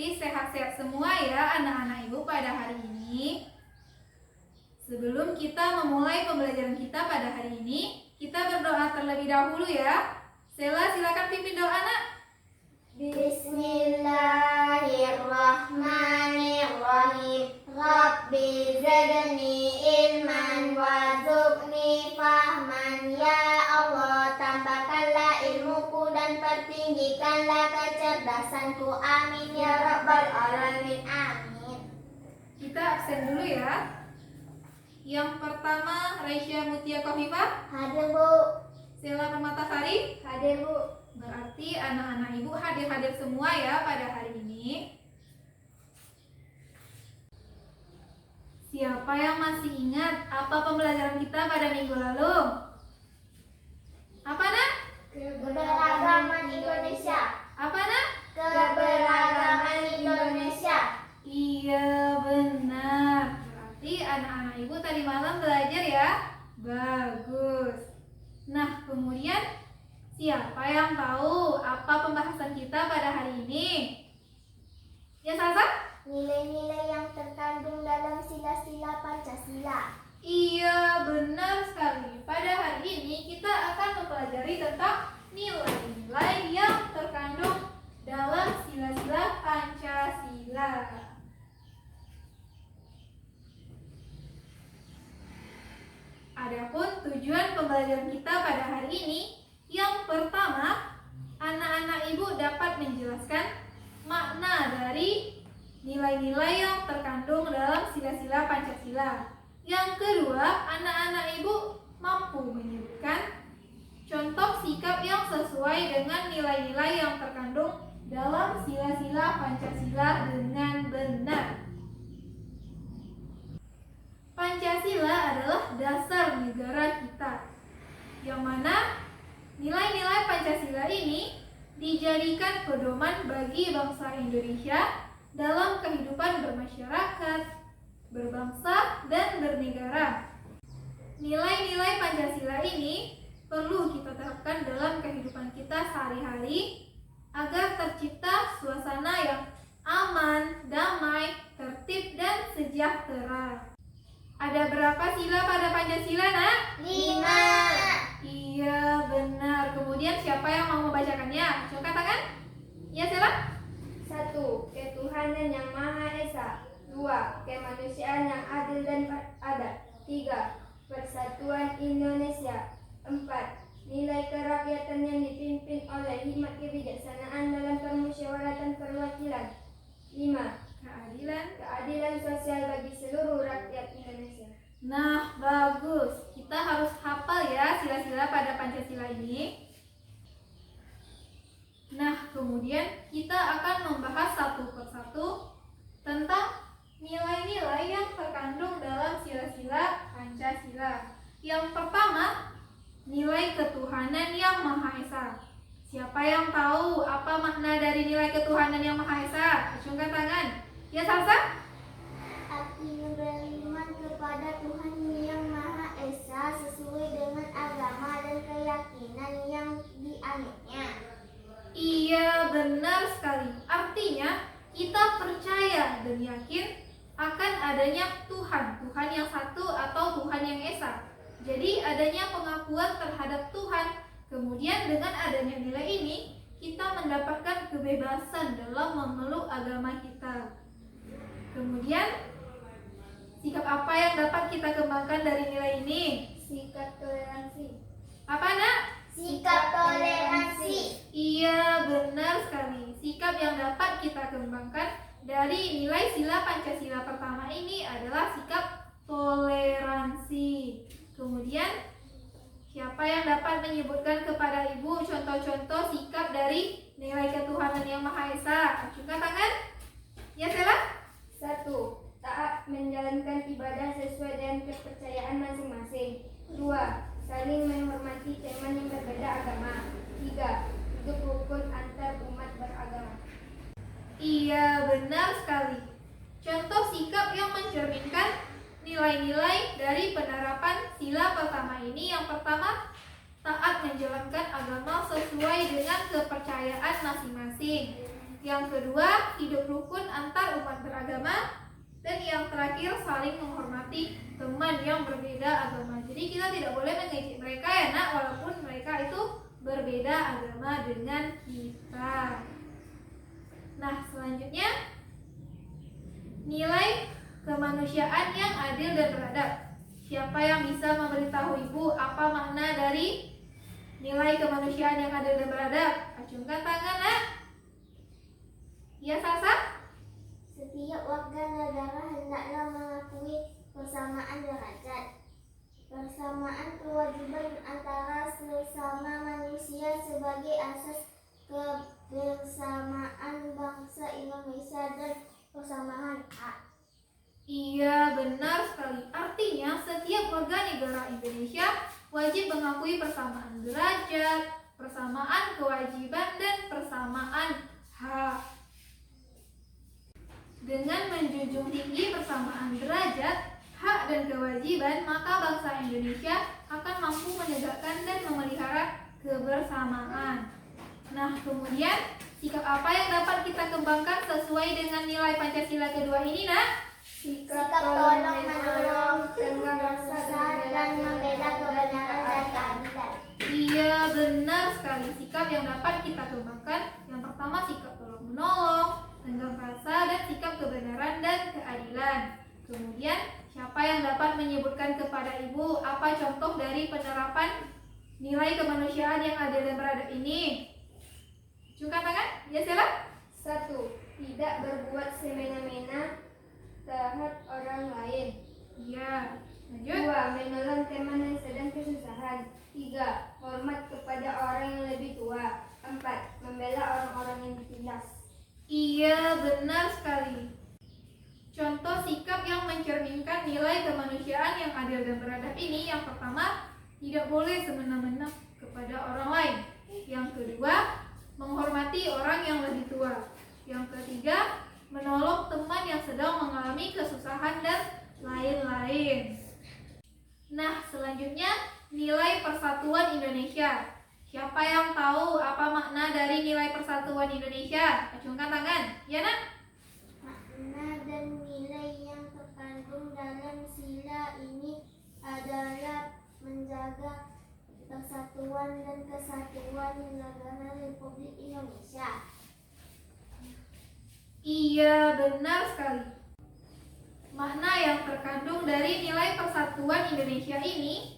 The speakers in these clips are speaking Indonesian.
masih sehat-sehat semua ya anak-anak ibu pada hari ini. Sebelum kita memulai pembelajaran kita pada hari ini, kita berdoa terlebih dahulu ya. Sela, silakan pimpin doa nak. Bismillahirrahmanirrahim. Rabbi zidni ilman warzuqni fahman. Ya Allah, tambahkanlah ilmuku dan pertinggikanlah kecerdasanku. Amin ya rabbal alamin. Amin. Kita absen dulu ya. Yang pertama, Raisya Mutia Khofifah. Hadir Bu. Sela Permatasari. Hadir Bu. Berarti anak-anak ibu hadir-hadir semua ya pada hari ini. Siapa yang masih ingat apa pembelajaran kita pada minggu lalu? Apa nak? Keberagaman Indonesia. Apa nak? Keberagaman Indonesia. Iya benar. Berarti anak-anak ibu tadi malam belajar ya? Bagus. Nah kemudian siapa yang tahu apa pembahasan kita pada hari ini? Ya Sasa? Nilai-nilai yang terkandung dalam sila-sila Pancasila. Iya benar sekali. Pada hari ini kita akan mempelajari tentang nilai-nilai yang terkandung dalam sila-sila Pancasila. Adapun tujuan pembelajaran kita pada hari ini, yang pertama, anak-anak ibu dapat menjelaskan makna dari nilai-nilai yang terkandung dalam sila-sila Pancasila. Yang kedua, anak-anak ibu mampu menyebutkan contoh sikap yang sesuai dengan nilai-nilai yang terkandung dalam sila-sila Pancasila dengan benar. Pancasila adalah dasar negara kita, yang mana nilai-nilai Pancasila ini dijadikan pedoman bagi bangsa Indonesia dalam kehidupan bermasyarakat, berbangsa, dan bernegara. Nilai-nilai Pancasila ini perlu kita terapkan dalam kehidupan kita sehari-hari agar tercipta suasana yang aman, damai, tertib, dan sejahtera. Ada berapa sila pada Pancasila, nak? 5. Iya, benar. Kemudian siapa yang mau membacakannya? Angkat tangan. Ya, Sela. 1. Ketuhanan yang Maha Esa. 2. Kemanusiaan yang adil dan adil. 3. Persatuan Indonesia. 4. Nilai kerakyatan yang dipimpin oleh hikmat kebijaksanaan dalam permusyawaratan perwakilan. 5. Keadilan sosial bagi seluruh rakyat Indonesia. Nah, bagus. Kita harus hafal ya sila-sila pada Pancasila ini. Nah, kemudian kita akan membahas satu persatu tentang nilai-nilai yang terkandung dalam sila-sila Pancasila. Yang pertama, nilai ketuhanan yang Maha Esa. Siapa yang tahu apa makna dari nilai ketuhanan yang Maha Esa? Acungkan tangan. Ya, Salsa? Arti beriman kepada Tuhan yang Maha Esa sesuai dengan agama dan keyakinan yang dianutnya. Iya, benar sekali. Artinya, kita percaya dan yakin akan adanya Tuhan, Tuhan yang satu atau Tuhan yang Esa. Jadi, adanya pengakuan terhadap Tuhan. Kemudian, dengan adanya nilai ini, kita mendapatkan kebebasan dalam memeluk agama kita. Kemudian, sikap apa yang dapat kita kembangkan dari nilai ini? Sikap toleransi. Apa, nak? Sikap toleransi. Iya, benar sekali. Sikap yang dapat kita kembangkan dari nilai sila Pancasila pertama ini adalah sikap toleransi. Kemudian, siapa yang dapat menyebutkan kepada ibu contoh-contoh sikap dari nilai ketuhanan yang Maha Esa? Acungkan tangan. Ya, Sela? 1. Taat menjalankan ibadah sesuai dengan kepercayaan masing-masing. 2. Saling menghormati teman yang berbeda agama. 3. Hidup rukun antar umat beragama. Iya, benar sekali. Contoh sikap yang mencerminkan nilai-nilai dari penerapan sila pertama ini. Yang pertama, taat menjalankan agama sesuai dengan kepercayaan masing-masing. Yang kedua, hidup rukun antar umat beragama. Dan yang terakhir, saling menghormati teman yang berbeda agama. Jadi kita tidak boleh mengejek mereka ya nak, walaupun mereka itu berbeda agama dengan kita. Nah, selanjutnya nilai kemanusiaan yang adil dan beradab. Siapa yang bisa memberitahu ibu apa makna dari nilai kemanusiaan yang adil dan beradab? Acungkan tangan nak. Ya Sasa? Setiap warga negara hendaklah mengakui persamaan derajat, persamaan kewajiban antara sesama manusia sebagai asas kebersamaan bangsa Indonesia dan persamaan hak. Iya, benar sekali. Artinya setiap warga negara Indonesia wajib mengakui persamaan derajat, persamaan kewajiban, dan persamaan hak. Dengan menjunjung tinggi persamaan derajat, hak dan kewajiban, maka bangsa Indonesia akan mampu menegakkan dan memelihara kebersamaan. Nah, kemudian sikap apa yang dapat kita kembangkan sesuai dengan nilai Pancasila kedua ini, nak? Sikap tolong menolong, tenggang rasa dan membela kebenaran dan keadilan. Iya, benar sekali. Sikap yang dapat kita kembangkan, yang pertama sikap tolong menolong, tenggang rasa, dan sikap kebenaran dan keadilan. Kemudian, siapa yang dapat menyebutkan kepada ibu apa contoh dari penerapan nilai kemanusiaan yang adil dan beradab ini? Cungkan tangan, ya Sela? 1. Tidak berbuat semena-mena terhadap orang lain. Iya. Lanjut. 2. Menolong teman yang sedang kesusahan. 3. Hormat kepada orang yang lebih tua. 4. Membela orang-orang yang ditindas. Iya, benar sekali. Contoh sikap yang mencerminkan nilai kemanusiaan yang adil dan beradab ini, yang pertama, tidak boleh semena-mena kepada orang lain. Yang kedua, menghormati orang yang lebih tua. Yang ketiga, menolong teman yang sedang mengalami kesusahan dan lain-lain. Nah, selanjutnya nilai persatuan Indonesia. Siapa yang tahu apa makna dari nilai persatuan Indonesia? Acungkan tangan. Ya, nak? Makna dan nilai yang terkandung dalam sila ini adalah menjaga persatuan dan kesatuan negara Republik Indonesia. Iya, benar sekali. Makna yang terkandung dari nilai persatuan Indonesia ini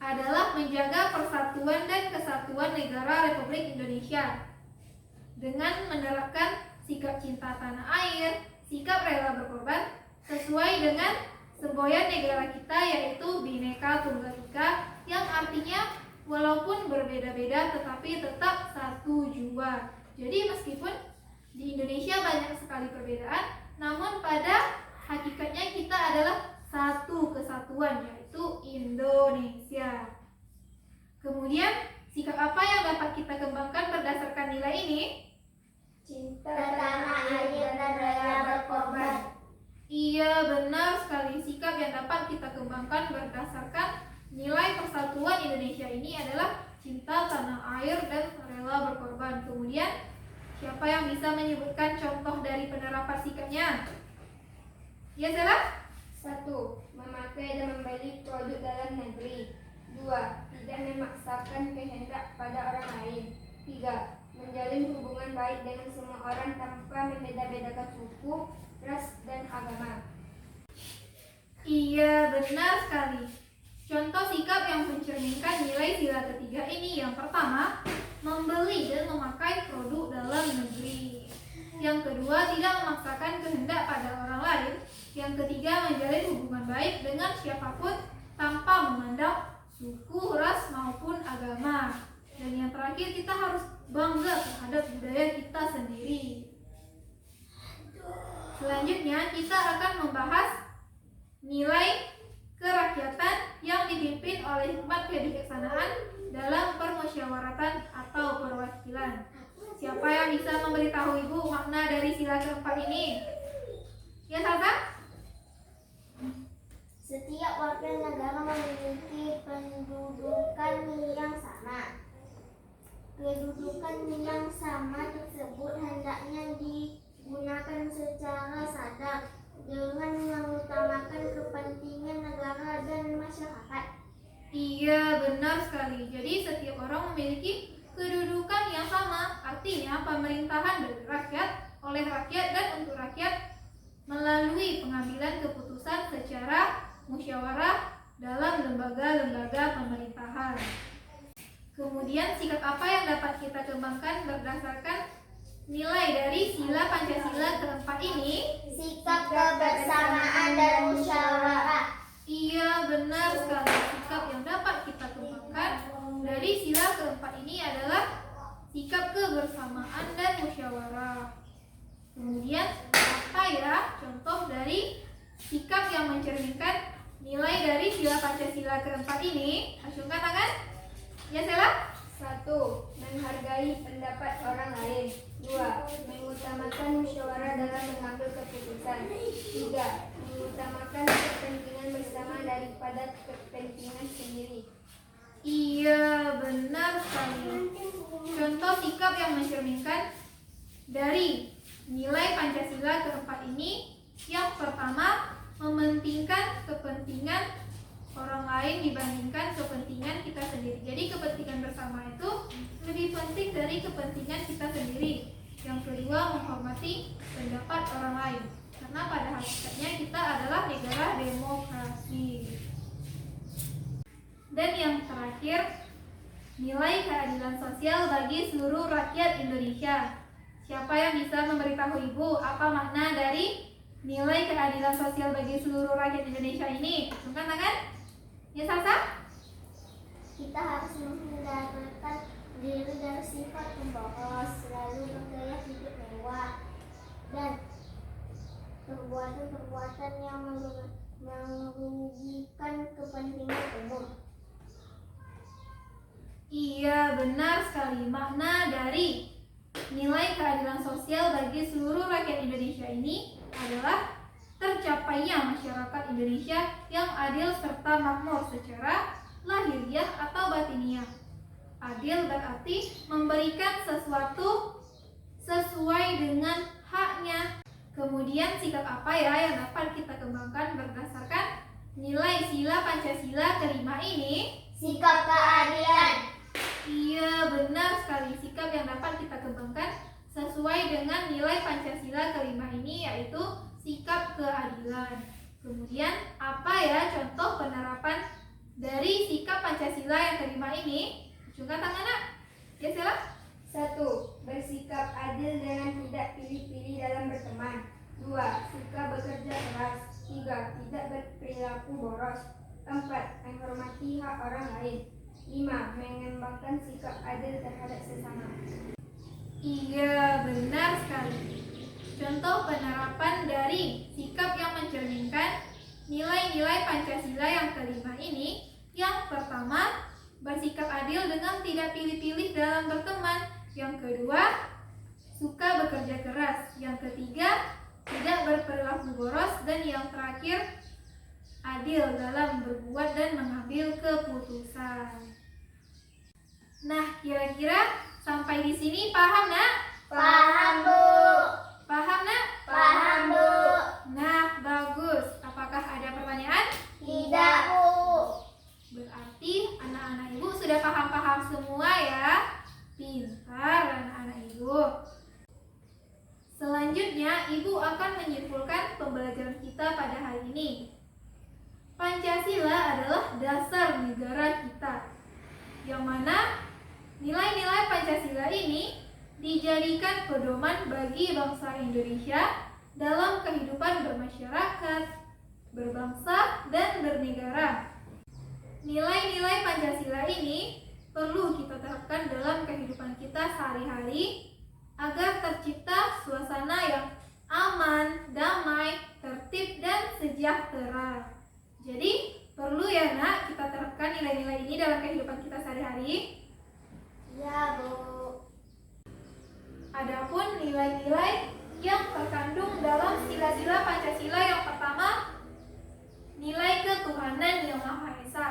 adalah menjaga persatuan dan kesatuan negara Republik Indonesia dengan menerapkan sikap cinta tanah air, sikap rela berkorban sesuai dengan semboyan negara kita, yaitu Bhinneka Tunggal Ika, yang artinya walaupun berbeda-beda tetapi tetap satu jua. Jadi meskipun di Indonesia banyak sekali perbedaan, namun pada hakikatnya kita adalah satu kesatuan, yaitu Indonesia. Kemudian, sikap apa yang dapat kita kembangkan berdasarkan nilai ini? Cinta Tanah air dan rela berkorban. Iya, benar sekali. Sikap yang dapat kita kembangkan berdasarkan nilai persatuan Indonesia ini adalah cinta tanah air dan rela berkorban. Kemudian, siapa yang bisa menyebutkan contoh dari penerapan sikapnya? Ya, Sela? 1. Memakai dan membeli produk dalam negeri. 2. Tidak memaksakan kehendak pada orang lain. 3. Menjalin hubungan baik dengan semua orang tanpa membeda-bedakan suku, ras, dan agama. Iya, benar sekali. Contoh sikap yang mencerminkan nilai sila ketiga ini, yang pertama, membeli dan memakai produk dalam negeri. Yang kedua, tidak memaksakan kehendak pada orang lain. Yang ketiga, menjalin hubungan baik dengan siapapun tanpa memandang suku, ras, maupun agama. Dan yang terakhir, kita harus bangga terhadap budaya kita sendiri. Selanjutnya, kita akan membahas nilai kerakyatan yang dipimpin oleh hikmat kebijaksanaan dalam permusyawaratan atau perwakilan. Siapa yang bisa memberitahu ibu makna dari sila keempat ini? Ya, Sasa? Setiap warga negara memiliki pendudukan yang sama. Kedudukan yang sama tersebut hendaknya pemerintahan dari rakyat, oleh rakyat, dan untuk rakyat melalui pengambilan keputusan secara musyawarah dalam lembaga-lembaga pemerintahan. Kemudian sikap apa yang dapat kita kembangkan berdasarkan nilai dari sila Pancasila keempat ini? Sikap kebersamaan dan musyawarah. Iya, benar sekali. Sikap yang dapat kita kembangkan dari sila keempat ini adalah sikap kebersamaan dan musyawarah. Kemudian apa ya contoh dari sikap yang mencerminkan nilai dari sila Pancasila keempat ini? Acungkan tangan. Ya, Sela? 1. Menghargai pendapat orang lain. 2. Mengutamakan musyawarah dalam mengambil keputusan. 3. Mengutamakan kepentingan bersama daripada kepentingan sendiri. Iya, benar sekali. Contoh sikap yang mencerminkan dari nilai Pancasila keempat ini, yang pertama, mementingkan kepentingan orang lain dibandingkan kepentingan kita sendiri. Jadi kepentingan bersama itu lebih penting dari kepentingan kita sendiri. Yang kedua, menghormati pendapat orang lain, karena pada hakikatnya kita adalah negara demokrasi. Dan yang terakhir, nilai keadilan sosial bagi seluruh rakyat Indonesia. Siapa yang bisa memberitahu Ibu apa makna dari nilai keadilan sosial bagi seluruh rakyat Indonesia ini? Angkat tangan. Ya, Salsa? Kita harus menghindarkan diri dari sifat pemboros, selalu bergaya hidup mewah, dan perbuatan-perbuatan yang merugikan kepentingan umum. Iya, benar sekali. Makna dari nilai keadilan sosial bagi seluruh rakyat Indonesia ini adalah tercapainya masyarakat Indonesia yang adil serta makmur secara lahiriah atau batiniah. Adil berarti memberikan sesuatu sesuai dengan haknya. Kemudian sikap apa ya yang dapat kita kembangkan berdasarkan nilai sila Pancasila kelima ini? Sikap keadilan. Iya, benar sekali. Sikap yang dapat kita kembangkan sesuai dengan nilai Pancasila kelima ini yaitu sikap keadilan. Kemudian apa ya contoh penerapan dari sikap Pancasila yang kelima ini? Juga tangan, Nak. Ya, Sela? 1. Bersikap adil dengan tidak pilih-pilih dalam berteman. 2. Suka bekerja keras. 3. Tidak berperilaku boros. 4. Menghormati hak orang lain. 5. Mengembangkan sikap adil terhadap sesama. Iya, benar sekali. Contoh penerapan dari sikap yang mencerminkan nilai-nilai Pancasila yang kelima ini, yang pertama, bersikap adil dengan tidak pilih-pilih dalam berteman. Yang kedua, suka bekerja keras. Yang ketiga, tidak berperilaku boros. Dan yang terakhir, adil dalam berbuat dan mengambil keputusan. Nah, kira-kira sampai di sini paham, Nak? Paham, Bu. Paham, Nak? Paham, Bu. Nah, bagus. Apakah ada pertanyaan? Tidak, Bu. Berarti anak-anak Ibu sudah paham-paham semua ya. Pintar anak-anak Ibu. Selanjutnya, Ibu akan menyimpulkan pembelajaran kita pada hari ini. Pancasila adalah dasar negara kita, yang mana nilai-nilai Pancasila ini dijadikan pedoman bagi bangsa Indonesia dalam kehidupan bermasyarakat, berbangsa, dan bernegara. Nilai-nilai Pancasila ini perlu kita terapkan dalam kehidupan kita sehari-hari agar tercipta suasana yang aman, damai, tertib, dan sejahtera. Jadi, perlu ya, Nak, kita terapkan nilai-nilai ini dalam kehidupan kita sehari-hari. Ya, Bu. Adapun nilai-nilai yang terkandung dalam sila-sila Pancasila, yang pertama, nilai ketuhanan yang Maha Esa,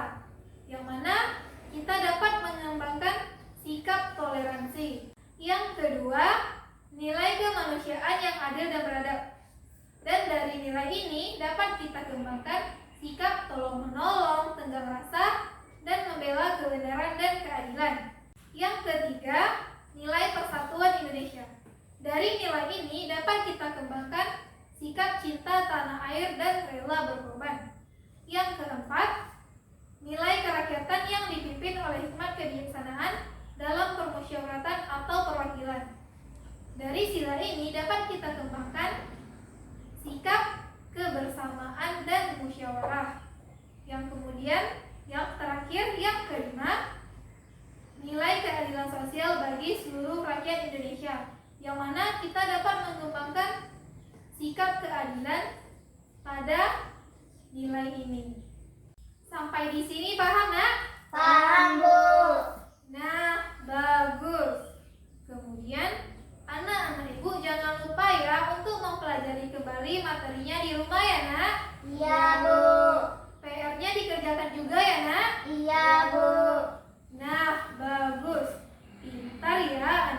yang mana kita dapat mengembangkan sikap toleransi. Yang kedua, nilai kemanusiaan yang adil dan beradab. Dan dari nilai ini dapat kita kembangkan sikap tolong-menolong, tenggang rasa, dan membela kebenaran dan keadilan. Yang ketiga, nilai persatuan Indonesia. Dari nilai ini dapat kita kembangkan sikap cinta tanah air dan rela berkorban. Yang keempat, nilai kerakyatan yang dipimpin oleh hikmat kebijaksanaan dalam permusyawaratan atau perwakilan. Dari sila ini dapat kita kembangkan sikap kebersamaan dan musyawarah. Yang kemudian, yang terakhir, yang kelima, nilai keadilan sosial bagi seluruh rakyat Indonesia, yang mana kita dapat mengembangkan sikap keadilan pada nilai ini. Sampai di sini paham, Nak? Paham, Bu. Nah, bagus. Kemudian, anak-anak Ibu jangan lupa ya untuk mempelajari kembali materinya di rumah ya, Nak. Iya, Bu. PR-nya dikerjakan juga ya, Nak. Iya, Bu. Nah, bagus. Pintar ya